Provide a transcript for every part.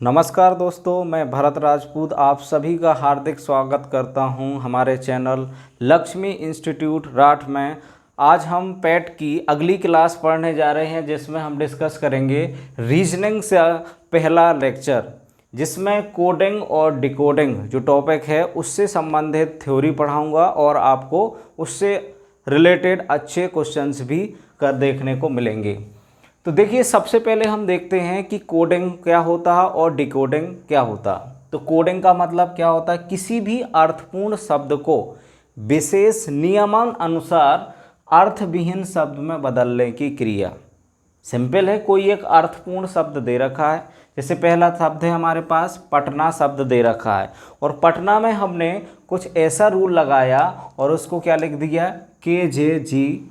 नमस्कार दोस्तों, मैं भरत राजपूत आप सभी का हार्दिक स्वागत करता हूं हमारे चैनल लक्ष्मी इंस्टीट्यूट राठ में। आज हम पैट की अगली क्लास पढ़ने जा रहे हैं जिसमें हम डिस्कस करेंगे रीजनिंग से पहला लेक्चर, जिसमें कोडिंग और डिकोडिंग जो टॉपिक है उससे संबंधित थ्योरी पढ़ाऊंगा और आपको उससे रिलेटेड अच्छे क्वेश्चंस भी देखने को मिलेंगे। तो देखिए, सबसे पहले हम देखते हैं कि कोडिंग क्या होता है और डिकोडिंग क्या होता है। तो कोडिंग का मतलब क्या होता है? किसी भी अर्थपूर्ण शब्द को विशेष नियमन अनुसार अर्थविहीन शब्द में बदलने की क्रिया। सिंपल है, कोई एक अर्थपूर्ण शब्द दे रखा है, जैसे पहला शब्द है हमारे पास पटना शब्द दे रखा है और पटना में हमने कुछ ऐसा रूल लगाया और उसको क्या लिख दिया, KJGMZ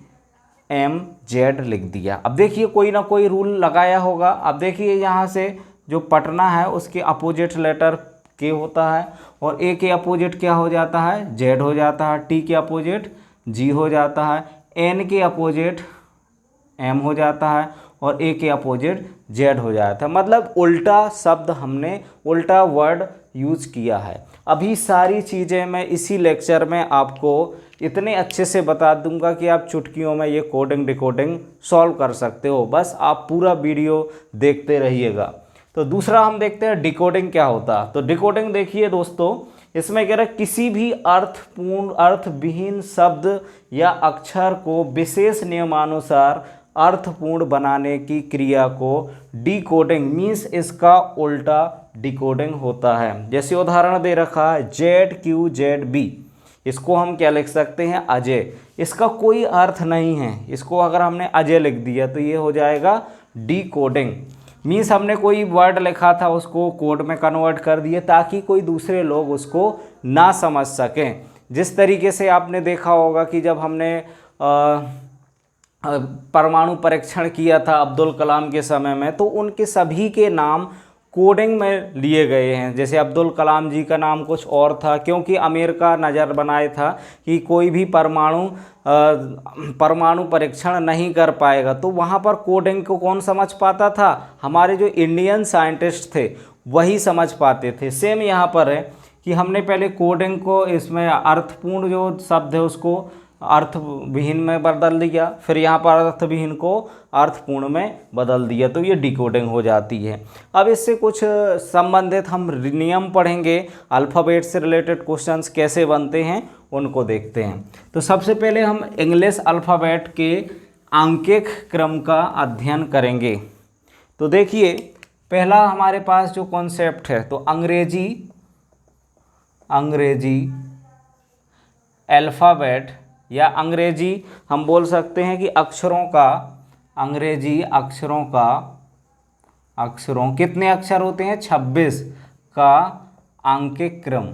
लिख दिया। अब देखिए, कोई ना कोई रूल लगाया होगा। अब देखिए, यहाँ से जो पटना है उसके अपोजिट लेटर के होता है और ए के अपोजिट क्या हो जाता है, जेड हो जाता है। टी के अपोजिट जी हो जाता है। एन के अपोजिट एम हो जाता है और ए के अपोजिट जेड हो जाता है। मतलब उल्टा शब्द हमने, उल्टा वर्ड यूज किया है। अभी सारी चीज़ें मैं इसी लेक्चर में आपको इतने अच्छे से बता दूंगा कि आप चुटकियों में ये कोडिंग डिकोडिंग सॉल्व कर सकते हो। बस आप पूरा वीडियो देखते रहिएगा। तो दूसरा हम देखते हैं डिकोडिंग क्या होता है। तो डिकोडिंग देखिए दोस्तों, इसमें कह रहा है किसी भी अर्थपूर्ण अर्थविहीन शब्द या अक्षर को विशेष नियमानुसार अर्थपूर्ण बनाने की क्रिया को डिकोडिंग मीन्स इसका उल्टा डिकोडिंग होता है। जैसे उदाहरण दे रखा है ZQZB, इसको हम क्या लिख सकते हैं, अजय। इसका कोई अर्थ नहीं है, इसको अगर हमने अजय लिख दिया तो ये हो जाएगा डिकोडिंग। मीन्स हमने कोई वर्ड लिखा था उसको कोड में कन्वर्ट कर दिए ताकि कोई दूसरे लोग उसको ना समझ सकें। जिस तरीके से आपने देखा होगा कि जब हमने परमाणु परीक्षण किया था अब्दुल कलाम के समय में, तो उनके सभी के नाम कोडिंग में लिए गए हैं। जैसे अब्दुल कलाम जी का नाम कुछ और था, क्योंकि अमेरिका नज़र बनाए था कि कोई भी परमाणु परीक्षण नहीं कर पाएगा। तो वहाँ पर कोडिंग को कौन समझ पाता था? हमारे जो इंडियन साइंटिस्ट थे वही समझ पाते थे। सेम यहाँ पर है कि हमने पहले कोडिंग को, इसमें अर्थपूर्ण जो शब्द है उसको अर्थविहीन में बदल दिया, फिर यहाँ पर अर्थविहीन को अर्थपूर्ण में बदल दिया, तो ये डिकोडिंग हो जाती है। अब इससे कुछ संबंधित हम नियम पढ़ेंगे, अल्फ़ाबेट से रिलेटेड क्वेश्चंस कैसे बनते हैं उनको देखते हैं। तो सबसे पहले हम इंग्लिश अल्फ़ाबेट के आंकिक क्रम का अध्ययन करेंगे। तो देखिए, पहला हमारे पास जो कॉन्सेप्ट है, तो अंग्रेजी अल्फ़ाबेट या अंग्रेजी हम बोल सकते हैं कि अक्षरों का, अंग्रेजी अक्षरों कितने अक्षर होते हैं, 26 का आंकिक क्रम।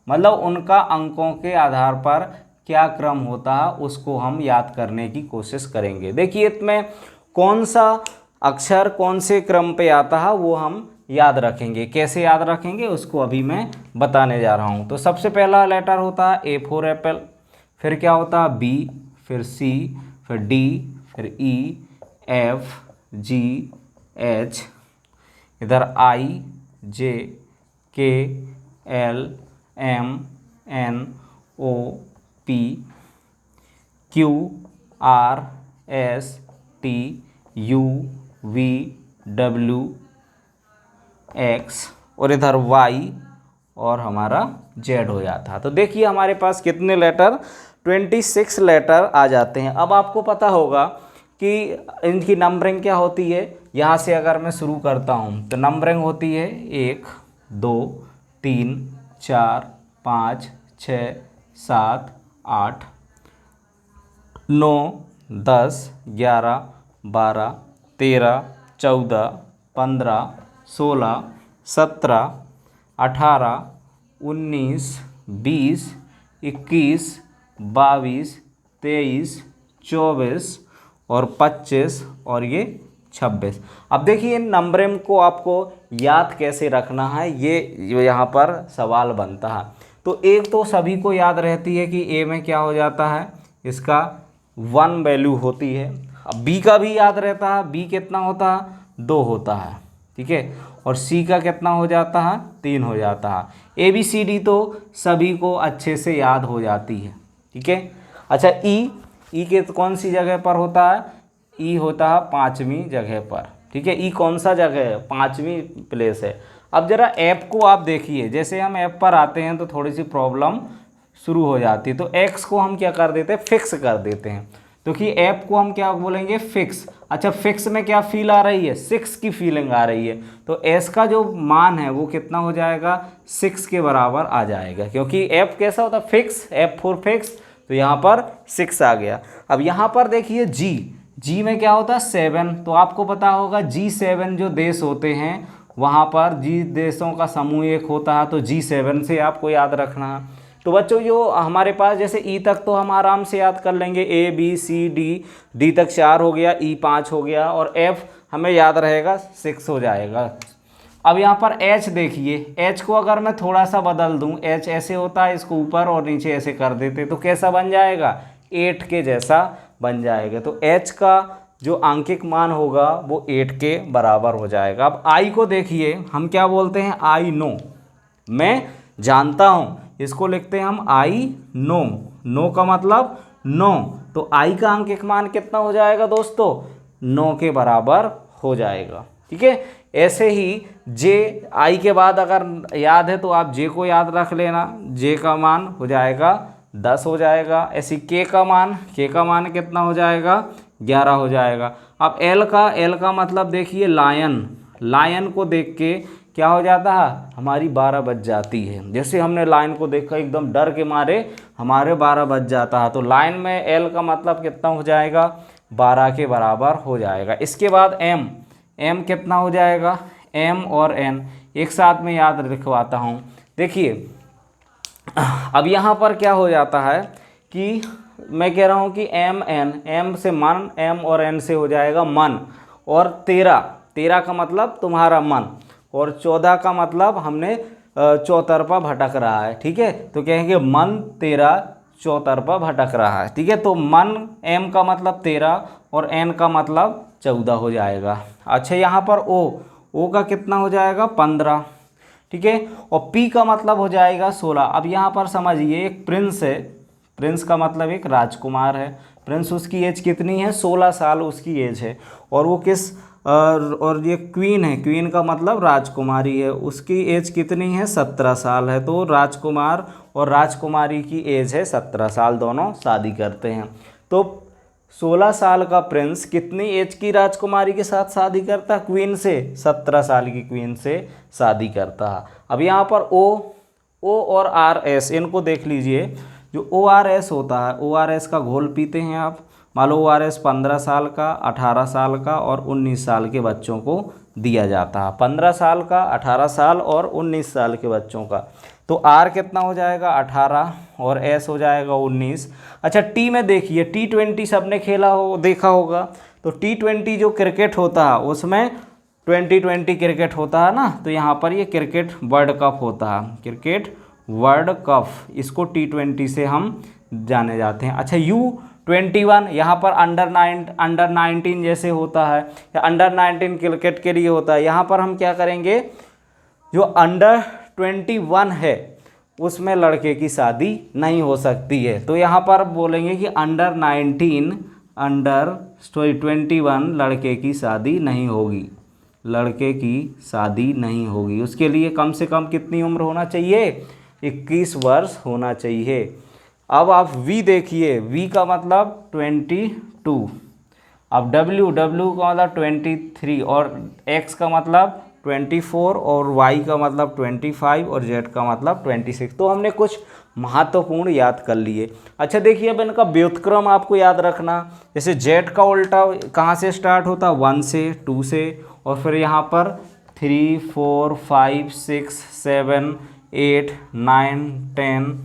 मतलब उनका अंकों के आधार पर क्या क्रम होता है उसको हम याद करने की कोशिश करेंगे। देखिए, इसमें कौन सा अक्षर कौन से क्रम पे आता है वो हम याद रखेंगे। कैसे याद रखेंगे उसको अभी मैं बताने जा रहा हूँ। तो सबसे पहला लेटर होता है A फॉर एप्पल, फिर क्या होता है B, फिर C, फिर D, फिर E, F, G, H, इधर I, J, K, L, M, N, O, P, Q, R, S, T, U, V, W, X और इधर Y और हमारा Z हो जाता है। तो देखिए हमारे पास कितने लेटर, 26 लेटर आ जाते हैं। अब आपको पता होगा कि इनकी नंबरिंग क्या होती है। यहाँ से अगर मैं शुरू करता हूँ तो नंबरिंग होती है 1 2 3 4 5 6 7 8 9 10 11 12 13 14 15 16 17 18 19 20 21 22 23 24 और 25 और ये 26। अब देखिए, इन नंबरिंग को आपको याद कैसे रखना है, ये यहाँ पर सवाल बनता है। तो एक तो सभी को याद रहती है कि ए में क्या हो जाता है, इसका 1 वैल्यू होती है। अब बी का भी याद रहता है, बी कितना होता है, 2 होता है, ठीक है। और सी का कितना हो जाता है 3 हो जाता है। ABCD तो सभी को अच्छे से याद हो जाती है, ठीक है। अच्छा ई के कौन सी जगह पर होता है, ई होता है 5वीं जगह पर, ठीक है। ई कौन सा जगह है, 5वीं प्लेस है। अब जरा ऐप को आप देखिए, जैसे हम ऐप पर आते हैं तो थोड़ी सी प्रॉब्लम शुरू हो जाती है। तो एक्स को हम क्या कर देते हैं, फिक्स कर देते हैं, तो कि ऐप को हम क्या बोलेंगे, फिक्स। अच्छा फिक्स में क्या फील आ रही है, 6 की फीलिंग आ रही है, तो एस का जो मान है वो कितना हो जाएगा, 6 के बराबर आ जाएगा, क्योंकि ऐप कैसा होता है फिक्स, ऐप फॉर फिक्स, तो यहाँ पर 6 आ गया। अब यहाँ पर देखिए जी में क्या होता है 7, तो आपको पता होगा G7 जो देश होते हैं वहाँ पर जी देशों का समूह एक होता है, तो G7 से आपको याद रखना है। तो बच्चों जो हमारे पास जैसे ई तक तो हम आराम से याद कर लेंगे, ABCD, डी तक 4 हो गया, ई 5 हो गया, और एफ हमें याद रहेगा 6 हो जाएगा। अब यहाँ पर एच देखिए, एच को अगर मैं थोड़ा सा बदल दूँ, एच ऐसे होता है, इसको ऊपर और नीचे ऐसे कर देते तो कैसा बन जाएगा, 8 के जैसा बन जाएगा। तो एच का जो आंकिक मान होगा वो 8 के बराबर हो जाएगा। अब आई को देखिए, हम क्या बोलते हैं, आई नो, मैं जानता हूँ, इसको लिखते हैं हम आई नो, नो का मतलब 9, तो आई का अंकिक मान कितना हो जाएगा दोस्तों, 9 के बराबर हो जाएगा, ठीक है। ऐसे ही जे, आई के बाद अगर याद है तो आप जे को याद रख लेना, जे का मान हो जाएगा 10 हो जाएगा। ऐसे के का मान कितना हो जाएगा, 11 हो जाएगा। अब एल का मतलब देखिए लायन को देख के क्या हो जाता है, हमारी 12 बज जाती है। जैसे हमने लाइन को देखा एकदम डर के मारे हमारे 12 बज जाता है, तो लाइन में एल का मतलब कितना हो जाएगा, 12 के बराबर हो जाएगा। इसके बाद एम कितना हो जाएगा, एम और एन एक साथ में याद रखवाता हूँ। देखिए अब यहाँ पर क्या हो जाता है कि मैं कह रहा हूँ कि एम से मन, एम और एन से हो जाएगा मन, और 13 का मतलब तुम्हारा मन, और 14 का मतलब हमने चौतरफा भटक रहा है, ठीक है। तो कहेंगे मन 13 चौतरफा भटक रहा है, ठीक है। तो मन एम का मतलब 13 और एन का मतलब 14 हो जाएगा। अच्छा यहाँ पर ओ का कितना हो जाएगा, 15, ठीक है। और पी का मतलब हो जाएगा 16। अब यहाँ पर समझिए एक प्रिंस है, प्रिंस का मतलब एक राजकुमार है, प्रिंस उसकी एज कितनी है, 16 साल उसकी एज है, और वो किस और ये क्वीन है, क्वीन का मतलब राजकुमारी है, उसकी एज कितनी है, 17 साल है। तो राजकुमार और राजकुमारी की एज है 17 साल, दोनों शादी करते हैं। तो 16 साल का प्रिंस कितनी एज की राजकुमारी के साथ शादी करता है, क्वीन से, 17 साल की क्वीन से शादी करता है। अब यहाँ पर ओ और आर एस, इनको देख लीजिए। जो ORS होता है, ORS का घोल पीते हैं आप, मान लो ORS 15 साल का, 18 साल का और 19 साल के बच्चों को दिया जाता है, 15 साल का, 18 साल और 19 साल के बच्चों का। तो आर कितना हो जाएगा, 18, और एस हो जाएगा 19। अच्छा टी में देखिए, T20 सबने खेला हो, देखा होगा, तो T20 जो क्रिकेट होता है उसमें 2020 क्रिकेट होता है ना, तो यहाँ पर ये क्रिकेट वर्ल्ड कप होता है, क्रिकेट वर्ल्ड कप, इसको T20 से हम जाने जाते हैं। अच्छा U21 यहाँ पर अंडर 19 जैसे होता है, या अंडर 19 क्रिकेट के लिए होता है। यहाँ पर हम क्या करेंगे, जो अंडर 21 है उसमें लड़के की शादी नहीं हो सकती है, तो यहाँ पर बोलेंगे कि अंडर 21 लड़के की शादी नहीं होगी, लड़के की शादी नहीं होगी। उसके लिए कम से कम कितनी उम्र होना चाहिए, 21 वर्ष होना चाहिए। अब आप V देखिए, V का मतलब 22, अब W का मतलब 23, और X का मतलब 24, और Y का मतलब 25, और Z का मतलब 26। तो हमने कुछ महत्वपूर्ण याद कर लिए। अच्छा देखिए अब इनका व्युत्क्रम आपको याद रखना, जैसे Z का उल्टा कहाँ से स्टार्ट होता, 1 से, 2 से, और फिर यहाँ पर 3 4 5 6 7 8 9 10,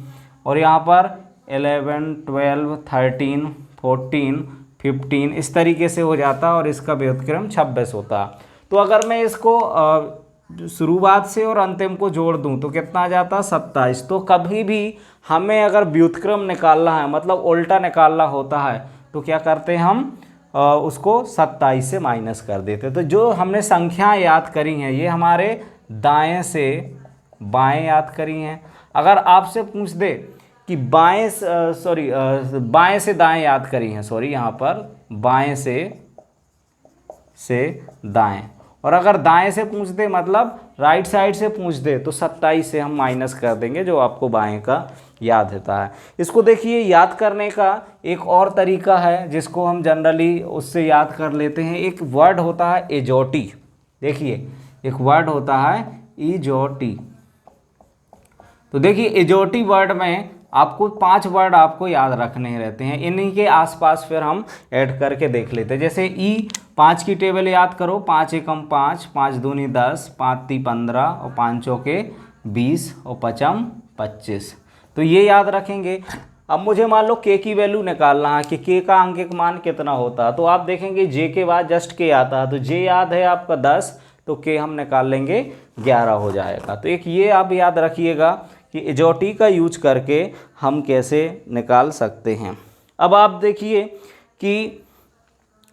और यहाँ पर 11 12 13 14 15 इस तरीके से हो जाता है, और इसका व्युत्क्रम 26 होता है। तो अगर मैं इसको शुरुआत से और अंतिम को जोड़ दूं तो कितना आ जाता है, 27। तो कभी भी हमें अगर व्युत्क्रम निकालना है, मतलब उल्टा निकालना होता है, तो क्या करते हैं हम, उसको 27 से माइनस कर देते। तो जो हमने संख्याएं याद करी हैं ये हमारे दाएं से बाएं याद करी हैं। अगर आपसे पूछ दे कि बाएं से दाएं याद करी हैं, यहाँ पर बाएं से दाएं, और अगर दाएं से पूछ दे मतलब राइट साइड से पूछ दे तो 27 से हम माइनस कर देंगे जो आपको बाएं का याद होता है। इसको देखिए याद करने का एक और तरीका है जिसको हम जनरली उससे याद कर लेते हैं। एक वर्ड होता है एजोटी। देखिए एक वर्ड होता है इजोटी। तो देखिए एजोटी वर्ड में आपको 5 वर्ड आपको याद रखने रहते हैं। इन्हीं के आसपास फिर हम ऐड करके देख लेते हैं। जैसे 5 की टेबल याद करो, 5 एकम 5, 5 दूनी 10, 5 ती 15 और 5 चौके 20 और 5m 25। तो ये याद रखेंगे। अब मुझे मान लो के की वैल्यू निकालना है कि के का अंकिक मान कितना होता है। तो आप देखेंगे जे के बाद जस्ट के आता है, तो जे याद है आपका 10, तो के हम निकाल लेंगे 11 हो जाएगा। तो एक ये आप याद रखिएगा कि एजोटी का यूज करके हम कैसे निकाल सकते हैं। अब आप देखिए कि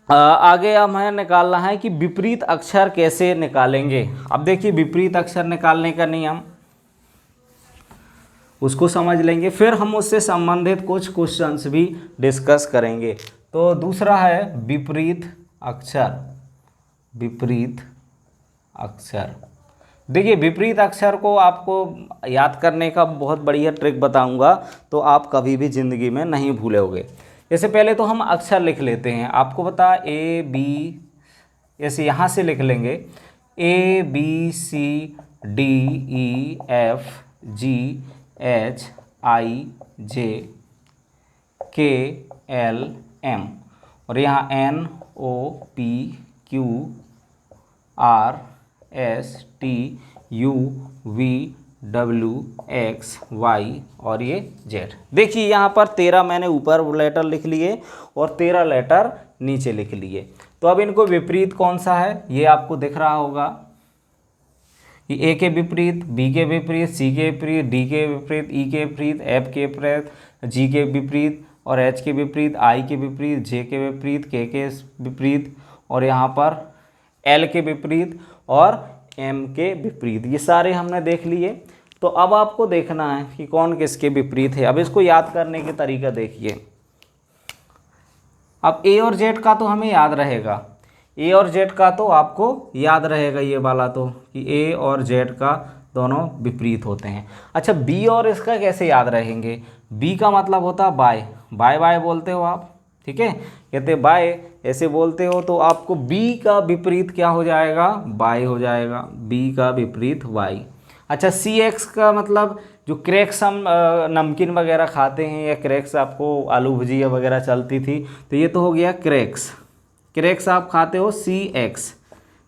आगे हमें निकालना है कि विपरीत अक्षर कैसे निकालेंगे। अब देखिए विपरीत अक्षर निकालने का नियम उसको समझ लेंगे, फिर हम उससे संबंधित कुछ क्वेश्चंस भी डिस्कस करेंगे। तो दूसरा है विपरीत अक्षर। विपरीत अक्षर, देखिए विपरीत अक्षर को आपको याद करने का बहुत बढ़िया ट्रिक बताऊंगा, तो आप कभी भी ज़िंदगी में नहीं भूलोगे। जैसे पहले तो हम अक्षर लिख लेते हैं। आपको पता ए बी, ऐसे यहाँ से लिख लेंगे A B C D E F G H I J K L M, और यहाँ N O P Q R S T U V W X Y और ये Z। देखिए यहाँ पर 13 मैंने ऊपर लेटर लिख लिए और 13 लेटर नीचे लिख लिए। तो अब इनको विपरीत कौन सा है ये आपको दिख रहा होगा कि ए के विपरीत, बी के विपरीत, सी के विपरीत, डी के विपरीत, ई के विपरीत, एफ के विपरीत, जी के विपरीत और एच के विपरीत, आई के विपरीत, जे के विपरीत, के विपरीत और यहाँ पर एल के विपरीत और एम के विपरीत। ये सारे हमने देख लिए। तो अब आपको देखना है कि कौन किसके विपरीत है। अब इसको याद करने के तरीका देखिए। अब ए और जेड का तो हमें याद रहेगा, ए और जेड का तो आपको याद रहेगा ये वाला, तो कि ए और जेड का दोनों विपरीत होते हैं। अच्छा बी और इसका कैसे याद रहेंगे। बी का मतलब होता है बाय, बाय बाय बोलते हो आप, ठीक है, कहते बाय ऐसे बोलते हो, तो आपको बी का विपरीत क्या हो जाएगा, बाय हो जाएगा। बी का विपरीत वाई। अच्छा सी एक्स का मतलब जो क्रैक्स हम नमकीन वगैरह खाते हैं या क्रैक्स आपको आलू भुजिया वगैरह चलती थी, तो ये तो हो गया क्रैक्स। क्रैक्स आप खाते हो सी एक्स,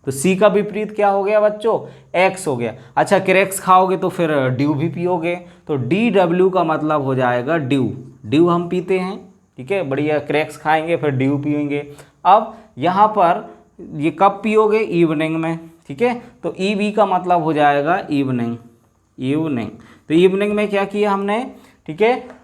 तो सी का विपरीत क्या हो गया बच्चों, एक्स हो गया। अच्छा क्रैक्स खाओगे तो फिर ड्यू भी पियोगे, तो डी डब्ल्यू का मतलब हो जाएगा ड्यू। ड्यू हम पीते हैं, ठीक है, बढ़िया क्रैक्स खाएंगे फिर ड्यू पियेंगे। अब यहाँ पर ये कब पियोगे, इवनिंग में, ठीक है, तो ई बी का मतलब हो जाएगा इवनिंग। इवनिंग, तो इवनिंग में क्या किया हमने, ठीक है,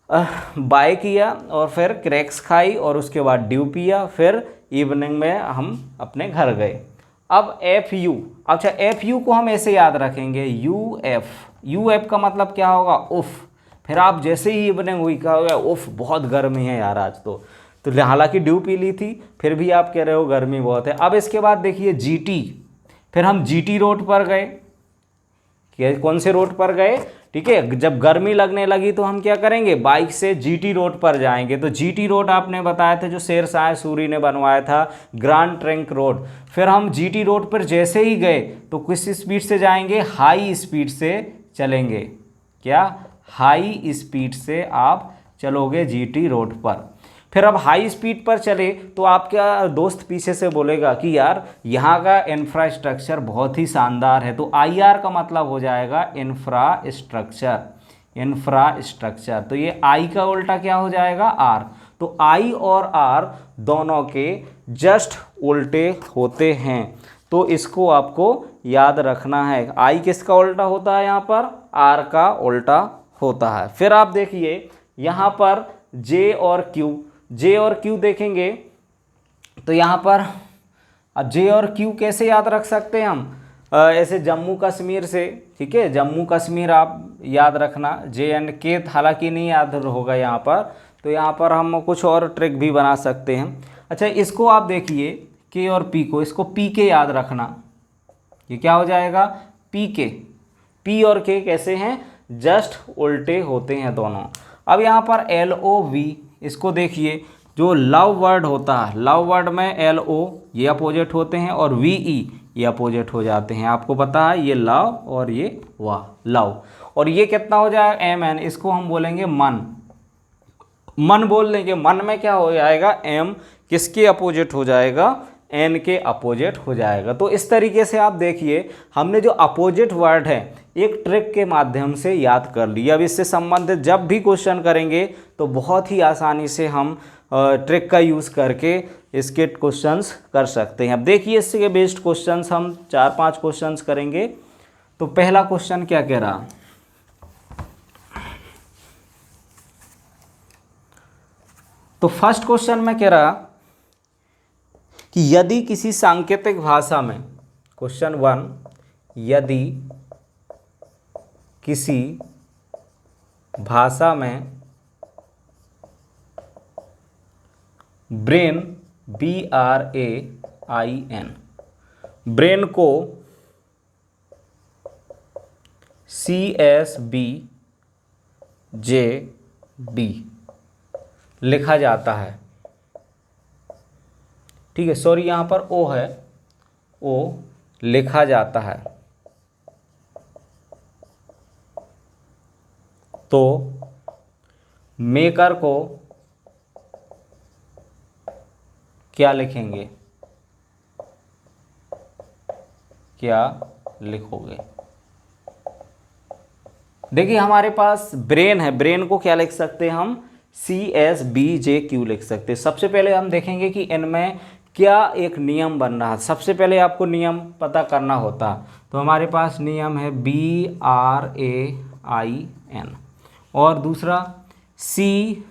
बाय किया और फिर क्रैक्स खाई और उसके बाद ड्यू पिया, फिर इवनिंग में हम अपने घर गए। अब एफ यू, अच्छा एफ यू को हम ऐसे याद रखेंगे यू एफ। यू एफ का मतलब क्या होगा, उफ। फिर आप जैसे ही इवनिंग हुई क्या होगा, उफ बहुत गर्मी है यार आज तो हालांकि ड्यू पी ली थी फिर भी आप कह रहे हो गर्मी बहुत है। अब इसके बाद देखिए जीटी, फिर हम जीटी रोड पर गए। कौन से रोड पर गए, ठीक है, जब गर्मी लगने लगी तो हम क्या करेंगे, बाइक से जीटी रोड पर जाएंगे। तो जीटी रोड आपने बताया था जो शेरशाह सूरी ने बनवाया था, ग्रैंड ट्रंक रोड। फिर हम जीटी रोड पर जैसे ही गए तो किस स्पीड से जाएंगे, हाई स्पीड से चलेंगे। क्या, हाई स्पीड से आप चलोगे जीटी रोड पर। फिर अब हाई स्पीड पर चले तो आपका दोस्त पीछे से बोलेगा कि यार यहाँ का इंफ्रास्ट्रक्चर बहुत ही शानदार है, तो आईआर का मतलब हो जाएगा इंफ्रास्ट्रक्चर। इंफ्रास्ट्रक्चर, तो ये आई का उल्टा क्या हो जाएगा, आर। तो आई और आर दोनों के जस्ट उल्टे होते हैं, तो इसको आपको याद रखना है। आई किसका उल्टा होता है यहाँ पर, आर का उल्टा होता है। फिर आप देखिए यहाँ पर जे और क्यू, जे और क्यू देखेंगे तो यहाँ पर अब जे और क्यू कैसे याद रख सकते हैं हम, ऐसे जम्मू कश्मीर से, ठीक है, जम्मू कश्मीर आप याद रखना, जे एंड के हालांकि नहीं याद होगा यहाँ पर, तो यहाँ पर हम कुछ और ट्रिक भी बना सकते हैं। अच्छा, इसको आप देखिए के और पी को, इसको पी के याद रखना, ये क्या हो जाएगा पी के। पी और के कैसे हैं, जस्ट उल्टे होते हैं दोनों। अब यहाँ पर एल ओ वी, इसको देखिए, जो लव वर्ड होता है, लव वर्ड में एल ओ ये अपोजिट होते हैं और वी ई ये अपोजिट हो जाते हैं। आपको पता है ये लव और ये वाह लव, और ये कितना हो जाएगा एम एन, इसको हम बोलेंगे मन। मन बोल देंगे, मन में क्या हो जाएगा एम किसके अपोजिट हो जाएगा, एन के अपोजिट हो जाएगा। तो इस तरीके से आप देखिए हमने जो अपोजिट वर्ड है एक ट्रिक के माध्यम से याद कर लिया। अब इससे संबंधित जब भी क्वेश्चन करेंगे तो बहुत ही आसानी से हम ट्रिक का यूज़ करके इसके क्वेश्चंस कर सकते हैं। अब देखिए इसके बेस्ड क्वेश्चंस हम 4-5 क्वेश्चंस करेंगे। तो पहला क्वेश्चन क्या कह रहा, तो फर्स्ट क्वेश्चन में कह रहा कि यदि किसी सांकेतिक भाषा में, क्वेश्चन 1, यदि किसी भाषा में ब्रेन BRAIN, ब्रेन को CSBJB लिखा जाता है, ठीक है, सॉरी यहाँ पर ओ है, ओ लिखा जाता है, तो मेकर को क्या लिखेंगे, क्या लिखोगे। देखिए हमारे पास ब्रेन है, ब्रेन को क्या लिख सकते हैं हम, CSBJQ लिख सकते हैं। सबसे पहले हम देखेंगे कि इनमें क्या एक नियम बन रहा है। सबसे पहले आपको नियम पता करना होता, तो हमारे पास नियम है BRAIN और दूसरा CSBJO,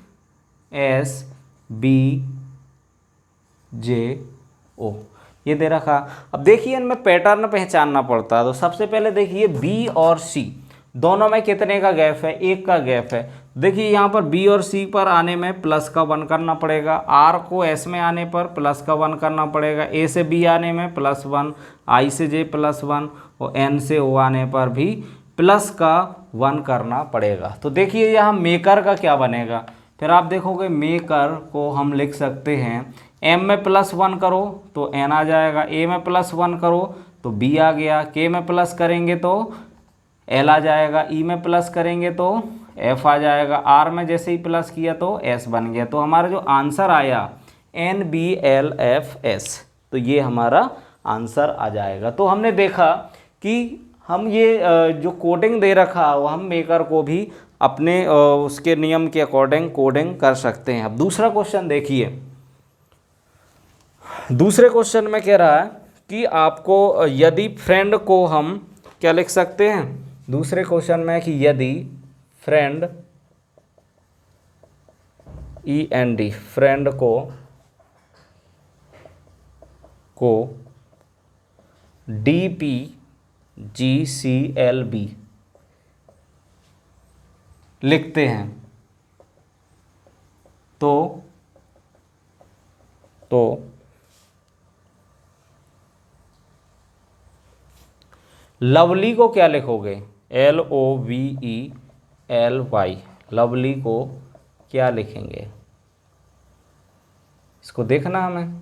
ये दे रखा। अब देखिए इनमें पैटर्न पहचानना पड़ता है। तो सबसे पहले देखिए बी और सी दोनों में कितने का गैप है, 1 का गैप है। देखिए यहाँ पर बी और सी पर आने में प्लस का 1 करना पड़ेगा, आर को एस में आने पर प्लस का 1 करना पड़ेगा, ए से बी आने में +1, आई से जे +1 और एन से ओ आने पर भी प्लस का 1 करना पड़ेगा। तो देखिए यहाँ मेकर का क्या बनेगा, फिर आप देखोगे मेकर को हम लिख सकते हैं एम में +1 करो तो एन आ जाएगा, ए में +1 करो तो बी आ गया, के में प्लस करेंगे तो एल आ जाएगा, ई में प्लस करेंगे तो एफ आ जाएगा, आर में जैसे ही प्लस किया तो एस बन गया। तो हमारा जो आंसर आया NBLFS, तो ये हमारा आंसर आ जाएगा। तो हमने देखा कि हम ये जो कोडिंग दे रखा वो हम मेकर को भी अपने उसके नियम के अकॉर्डिंग कोडिंग कर सकते हैं। अब दूसरा क्वेश्चन देखिए, दूसरे क्वेश्चन में कह रहा है कि आपको यदि फ्रेंड को हम क्या लिख सकते हैं, दूसरे क्वेश्चन में कि यदि फ्रेंड END फ्रेंड को DPGCLB लिखते हैं तो लवली को क्या लिखोगे, LOVELY, लवली को क्या लिखेंगे, इसको देखना हमें।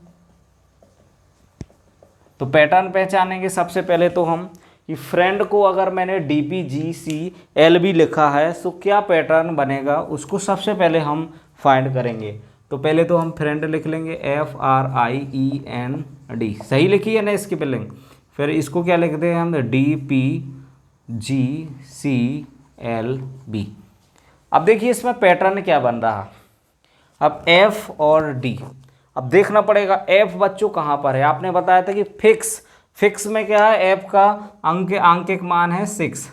तो पैटर्न पहचानेंगे सबसे पहले तो हम कि फ्रेंड को अगर मैंने DPGCLB लिखा है तो क्या पैटर्न बनेगा, उसको सबसे पहले हम फाइंड करेंगे। तो पहले तो हम फ्रेंड लिख लेंगे FRIEND, सही लिखी है ना इसकी स्पेलिंग। फिर इसको क्या लिखते हैं हम, DPGCLB। अब देखिए इसमें पैटर्न क्या बन रहा, अब F और D। अब देखना पड़ेगा F बच्चों कहाँ पर है, आपने बताया था कि फिक्स में क्या है, F का अंक मान है 6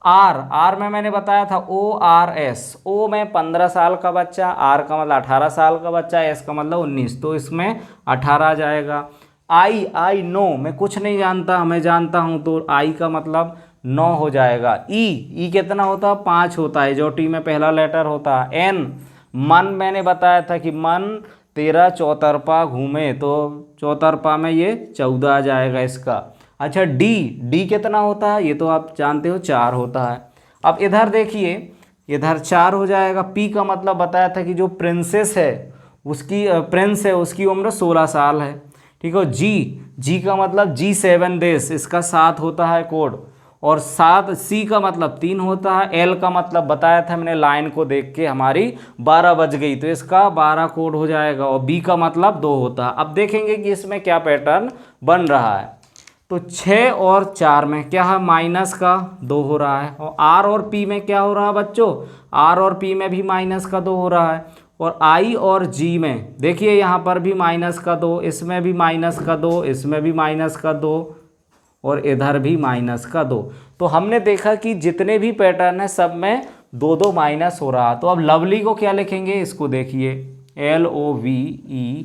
आर, आर में मैंने बताया था ORS, ओ में 15 साल का बच्चा, आर का मतलब 18 साल का बच्चा, एस का मतलब 19, तो इसमें 18 आ जाएगा। आई नो, मैं कुछ नहीं जानता, मैं जानता हूँ, तो आई का मतलब 9 हो जाएगा। ई कितना होता है? 5 होता है, जो टी में पहला लेटर होता है। एन, मन मैंने बताया था कि मन तेरा चौतरफा घूमे, तो चौतरफा में ये 14 आ जाएगा इसका। अच्छा डी, डी कितना होता है? ये तो आप जानते हो 4 होता है। अब इधर देखिए, इधर 4 हो जाएगा। पी का मतलब बताया था कि जो प्रिंसेस है उसकी, प्रिंस है उसकी उम्र 16 साल है। ठीक है। जी, जी का मतलब G7 देश, इसका 7 होता है कोड, और 7। सी का मतलब 3 होता है। एल का मतलब बताया था मैंने लाइन को देख के, हमारी 12 बज गई, तो इसका 12 कोड हो जाएगा। और बी का मतलब 2 होता है। अब देखेंगे कि इसमें क्या पैटर्न बन रहा है। तो 6 और 4 में क्या है? माइनस का 2 हो रहा है। और आर और पी में क्या हो रहा है बच्चों? आर और पी में भी माइनस का 2 हो रहा है। और आई और जी में देखिए, यहाँ पर भी माइनस का 2, इसमें भी माइनस का 2, इसमें भी माइनस का 2, और इधर भी माइनस का 2। तो हमने देखा कि जितने भी पैटर्न है सब में 2 2 माइनस हो रहा। तो अब लवली को क्या लिखेंगे? इसको देखिए, LOVELY।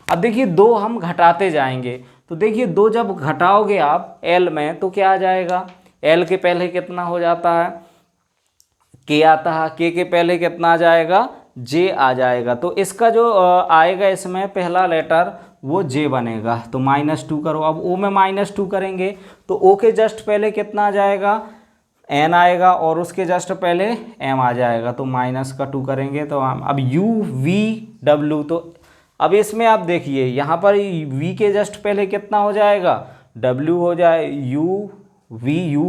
अब देखिए 2 हम घटाते जाएंगे, तो देखिए 2 जब घटाओगे आप एल में तो क्या आ जाएगा? एल के पहले कितना हो जाता है? के आता है। के पहले कितना आ जाएगा? जे आ जाएगा। तो इसका जो आएगा इसमें पहला लेटर वो जे बनेगा। तो -2 करो। अब ओ में -2 करेंगे तो ओ के जस्ट पहले कितना आ जाएगा? एन आएगा, और उसके जस्ट पहले एम आ जाएगा, तो -2 करेंगे तो हम अब UVW। तो अब इसमें आप देखिए, यहाँ पर V के जस्ट पहले कितना हो जाएगा? W हो जाए, U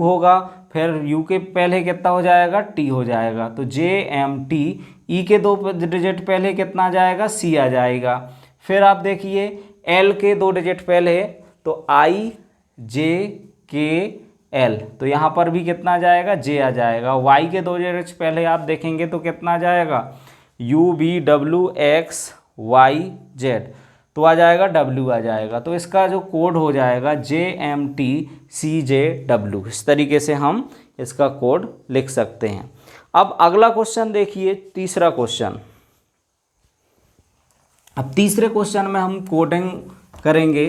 होगा, फिर U के पहले कितना हो जाएगा? T हो जाएगा, तो JMT। E के 2 डिजिट पहले कितना आ जाएगा? C आ जाएगा। फिर आप देखिए L के 2 डिजिट पहले, तो IJKL, तो यहाँ पर भी कितना आ जाएगा? J आ जाएगा। Y के 2 डिजिट पहले आप देखेंगे तो कितना आ जाएगा? UVWXYZ, तो आ जाएगा W आ जाएगा। तो इसका जो कोड हो जाएगा JMTCJW। इस तरीके से हम इसका कोड लिख सकते हैं। अब अगला क्वेश्चन देखिए, तीसरा क्वेश्चन। अब तीसरे क्वेश्चन में हम कोडिंग करेंगे।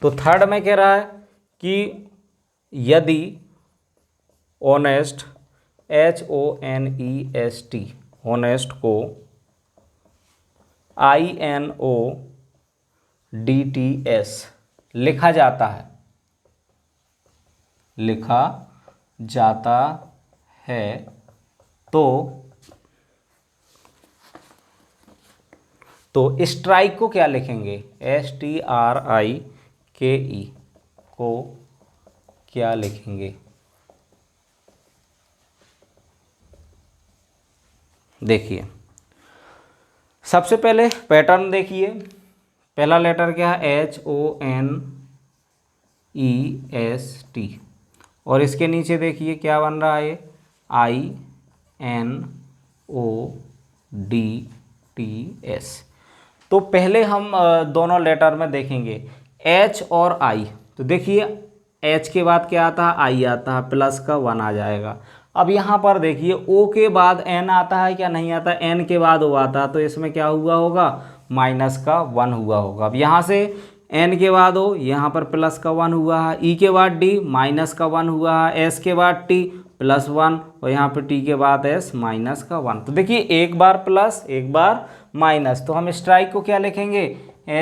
तो थर्ड में कह रहा है कि यदि ऑनेस्ट, HONEST, ऑनेस्ट को INODTS लिखा जाता है, लिखा जाता है, तो स्ट्राइक को क्या लिखेंगे? STRIKE को क्या लिखेंगे? देखिए सबसे पहले पैटर्न देखिए, पहला लेटर क्या है? HONEST, और इसके नीचे देखिए क्या बन रहा है? INODTS। तो पहले हम दोनों लेटर में देखेंगे H और I। तो देखिए H के बाद क्या आता है? I आता है, प्लस का 1 आ जाएगा। अब यहाँ पर देखिए O के बाद N आता है क्या? नहीं आता। N के बाद O आता है, तो इसमें क्या हुआ होगा? माइनस का 1 हुआ होगा। अब यहाँ से N के बाद O, यहाँ पर प्लस का 1 हुआ है। E के बाद D, माइनस का 1 हुआ है। S के बाद T, +1, और यहाँ पर T के बाद S, माइनस का 1। तो देखिए एक बार प्लस एक बार माइनस, तो हम स्ट्राइक को क्या लिखेंगे?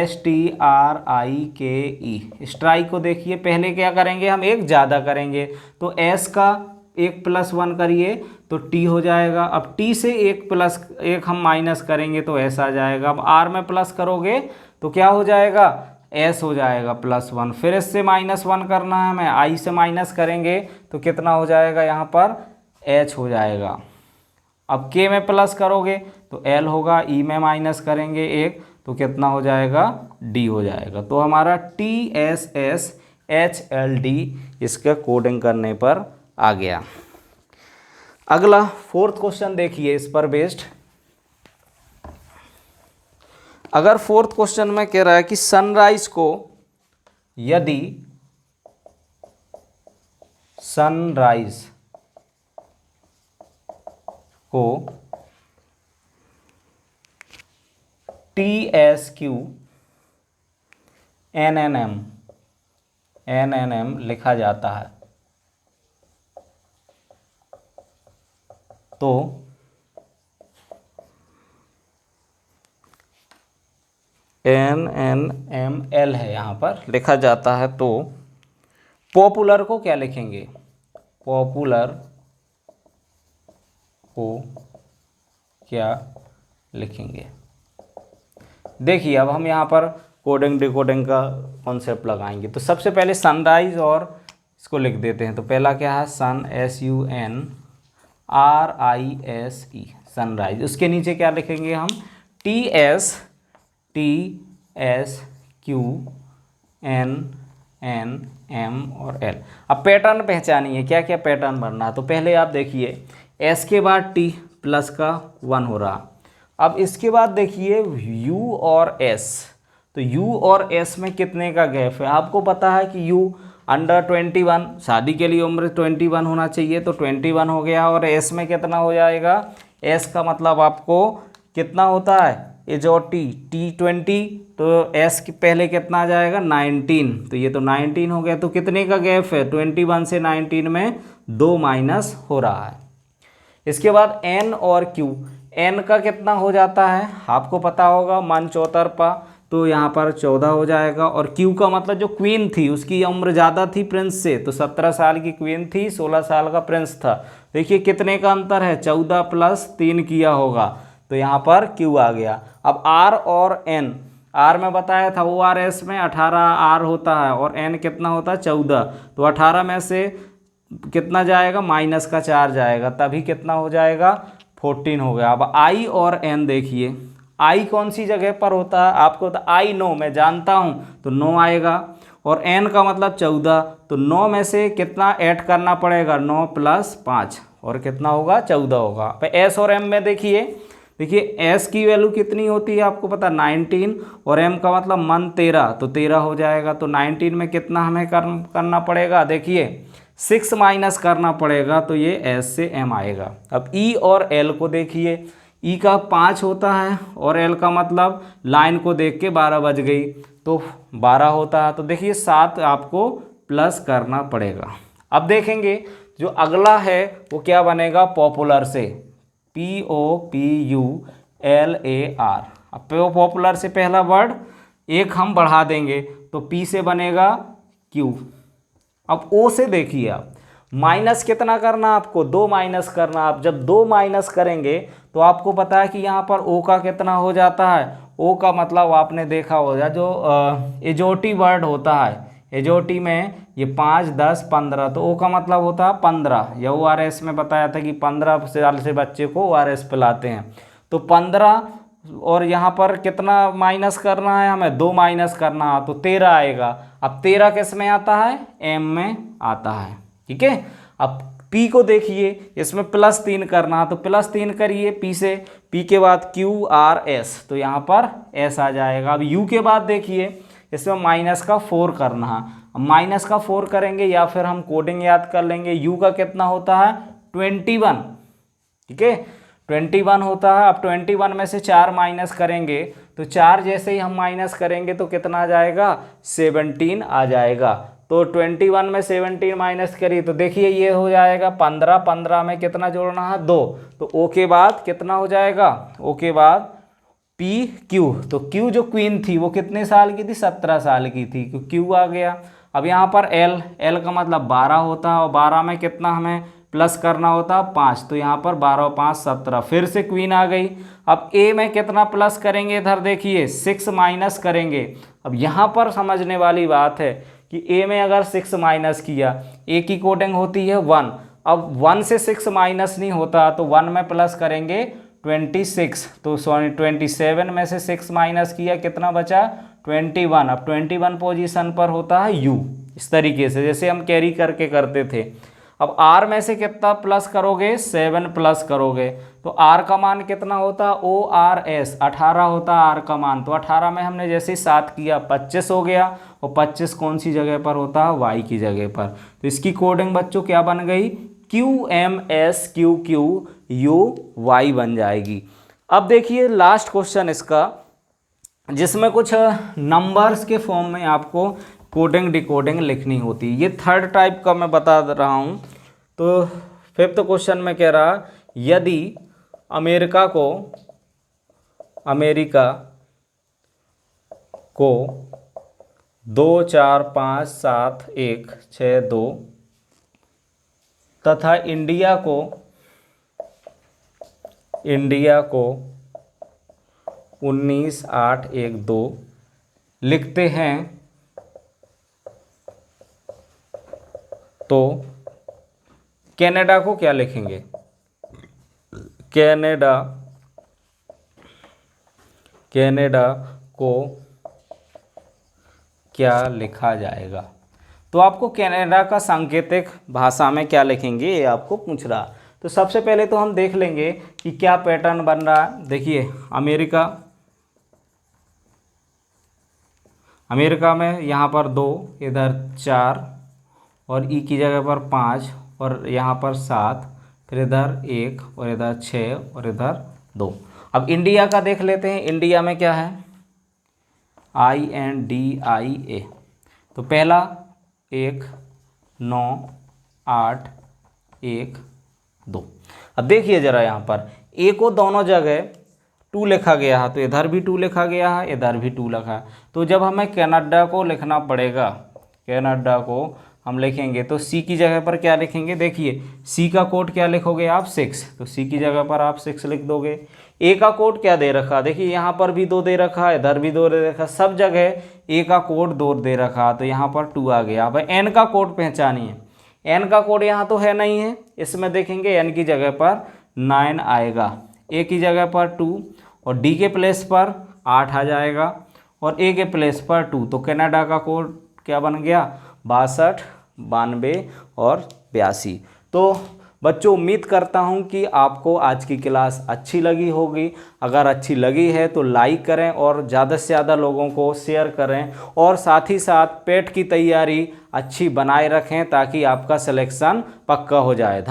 STRIKE। स्ट्राइक को देखिए पहले क्या करेंगे? हम एक ज़्यादा करेंगे, तो S का 1 + 1 करिए तो T हो जाएगा। अब T से 1 हम माइनस करेंगे तो S आ जाएगा। अब R में प्लस करोगे तो क्या हो जाएगा? S हो जाएगा +1। फिर इससे -1 करना है हमें, I से माइनस करेंगे तो कितना हो जाएगा? यहाँ पर H हो जाएगा। अब K में प्लस करोगे तो L होगा, E में माइनस करेंगे 1 तो कितना हो जाएगा? D हो जाएगा। तो हमारा TSSHLD इसका कोडिंग करने पर आ गया। अगला फोर्थ क्वेश्चन देखिए, इस पर बेस्ड। अगर फोर्थ क्वेश्चन में कह रहा है कि सनराइज को यदि सनराइज को TSQNNM लिखा जाता है, तो NNML है यहाँ पर लिखा जाता है, तो पॉपुलर को क्या लिखेंगे? पॉपुलर को क्या लिखेंगे? देखिए अब हम यहाँ पर कोडिंग डिकोडिंग का कॉन्सेप्ट लगाएंगे। तो सबसे पहले सनराइज और इसको लिख देते हैं। तो पहला क्या है? सन, SUNRISE, सनराइज। उसके नीचे क्या लिखेंगे हम? TSQNNM और L। अब पैटर्न पहचानिए, क्या क्या पैटर्न बनना है। तो पहले आप देखिए S के बाद T प्लस का 1 हो रहा। अब इसके बाद देखिए U और S, तो U और S में कितने का गैप है? आपको पता है कि U अंडर 21, शादी के लिए उम्र 21 होना चाहिए, तो 21 हो गया। और S में कितना हो जाएगा? S का मतलब आपको कितना होता है? एज और T 20, तो S के पहले कितना आ जाएगा? 19, तो ये तो 19 हो गया। तो कितने का गैप है? 21 से 19 में 2 माइनस हो रहा है। इसके बाद N और Q, N का कितना हो जाता है? आपको पता होगा, मन चौतरफा, तो यहाँ पर 14 हो जाएगा। और Q का मतलब जो क्वीन थी उसकी उम्र ज़्यादा थी प्रिंस से, तो 17 साल की क्वीन थी, 16 साल का प्रिंस था। देखिए कितने का अंतर है? 14 प्लस 3 किया होगा, तो यहाँ पर Q आ गया। अब R और N, R में बताया था ORS में 18 R होता है और N कितना होता है? 14, तो 18 में से कितना जाएगा? माइनस का 4 जाएगा, तभी कितना हो जाएगा? 14 हो गया। अब I और N देखिए, I कौन सी जगह पर होता है? आपको तो I नो, मैं जानता हूँ, तो 9 आएगा। और N का मतलब 14, तो 9 में से कितना ऐड करना पड़ेगा? 9 प्लस 5, और कितना होगा? 14 होगा। तो S और M में देखिए S की वैल्यू कितनी होती है आपको पता? 19, और M का मतलब मन 13, तो 13 हो जाएगा। तो 19 में कितना हमें करना पड़ेगा? देखिए 6 माइनस करना पड़ेगा, तो ये S से M आएगा। अब E और L को देखिए, E का 5 होता है और L का मतलब लाइन को देख के 12 बज गई, तो 12 होता है। तो देखिए 7 आपको प्लस करना पड़ेगा। अब देखेंगे जो अगला है वो क्या बनेगा? पॉपुलर से, POPULAR। अब पॉपुलर से पहला वर्ड एक हम बढ़ा देंगे, तो P से बनेगा Q। अब O से देखिए आप, माइनस कितना करना आपको? 2 माइनस करना। आप जब 2 माइनस करेंगे तो आपको पता है कि यहाँ पर O का कितना हो जाता है? O का मतलब आपने देखा होगा जो एजोटी वर्ड होता है, एजोटी में ये 5, 10, 15, तो O का मतलब होता है 15। या ORS में बताया था कि 15 साल से बच्चे को ORS पिलाते हैं, तो 15। और यहाँ पर कितना माइनस करना है हमें? 2 माइनस करना है, तो 13 आएगा। अब 13 किस में आता है? M में आता है, ठीक है। अब P को देखिए, इसमें प्लस 3 करना है, तो प्लस 3 करिए P से। P के बाद QRS, तो यहाँ पर S आ जाएगा। अब U के बाद देखिए, इसमें माइनस का 4 करना है। अब माइनस का 4 करेंगे या फिर हम कोडिंग याद कर लेंगे। U का कितना होता है? 21, ठीक है, 21 होता है। अब 21 में से 4 माइनस करेंगे, तो 4 जैसे ही हम माइनस करेंगे तो कितना आ जाएगा? 17 आ जाएगा। तो 21 में 17 माइनस करिए, तो देखिए ये हो जाएगा 15। 15 में कितना जोड़ना है? 2, तो O के बाद कितना हो जाएगा? O के बाद PQ, तो Q जो क्वीन थी वो कितने साल की थी? 17 साल की थी, तो Q आ गया। अब यहाँ पर L का मतलब 12 होता है, और 12 में कितना हमें प्लस करना होता है? 5, तो यहाँ पर 12 और 5 17, फिर से क्वीन आ गई। अब A में कितना प्लस करेंगे? इधर देखिए 6 माइनस करेंगे। अब यहाँ पर समझने वाली बात है कि A में अगर 6 माइनस किया, A की कोडिंग होती है 1। अब 1 से 6 माइनस नहीं होता, तो 1 में प्लस करेंगे 26, तो सॉरी 27 में से 6 माइनस किया, कितना बचा? 21। अब 21 पोजीशन पर होता है U, इस तरीके से जैसे हम कैरी करके करते थे। अब R में से कितना प्लस करोगे? 7 प्लस करोगे, तो R का मान कितना होता? ORS 18 होता है R का मान। तो 18 में हमने जैसे 7 किया 25 हो गया, और 25 कौन सी जगह पर होता है, वाई की जगह पर। तो इसकी कोडिंग बच्चों क्या बन गई, QMSQQUY बन जाएगी। अब देखिए लास्ट क्वेश्चन इसका, जिसमें कुछ नंबर्स के फॉर्म में आपको कोडिंग डिकोडिंग लिखनी होती है। ये थर्ड टाइप का मैं बता रहा हूँ। तो फिफ्थ क्वेश्चन में कह रहा, यदि अमेरिका को 2 4 5 7 1 6 2 तथा इंडिया को 19 8 1 2 लिखते हैं, तो कनाडा को क्या लिखेंगे, कनाडा को क्या लिखा जाएगा। तो आपको कनाडा का सांकेतिक भाषा में क्या लिखेंगे ये आपको पूछ रहा। तो सबसे पहले तो हम देख लेंगे कि क्या पैटर्न बन रहा है। देखिए अमेरिका में यहाँ पर 2, इधर 4 और ई की जगह पर 5 और यहाँ पर 7, फिर इधर 1 और इधर 6 और इधर 2। अब इंडिया का देख लेते हैं। इंडिया में क्या है, INDIA। तो पहला 1 9 8 1 2। अब देखिए ज़रा यहाँ पर ए को दोनों जगह 2 लिखा गया है, तो इधर भी 2 लिखा गया है, इधर भी 2 लिखा है। तो जब हमें कनाडा को लिखना पड़ेगा, कनाडा को हम लिखेंगे तो सी की जगह पर क्या लिखेंगे। देखिए सी का कोड क्या लिखोगे आप, 6। तो सी की जगह पर आप 6 लिख दोगे। ए का कोड क्या दे रखा, देखिए यहाँ पर भी 2 दे रखा, इधर भी 2 दे रखा, सब जगह ए का कोड 2 दे रखा, तो यहाँ पर 2 आ गया। अब एन का कोड पहचानिए। एन का कोड यहाँ तो है नहीं है, इसमें देखेंगे एन की जगह पर 9 आएगा, ए की जगह पर 2 और डी के प्लेस पर 8 आ जाएगा और ए के प्लेस पर 2। तो कनाडा का कोड क्या बन गया, 62 92 और 82। तो बच्चों उम्मीद करता हूं कि आपको आज की क्लास अच्छी लगी होगी। अगर अच्छी लगी है तो लाइक करें और ज़्यादा से ज़्यादा लोगों को शेयर करें और साथ ही साथ पेट की तैयारी अच्छी बनाए रखें ताकि आपका सिलेक्शन पक्का हो जाए।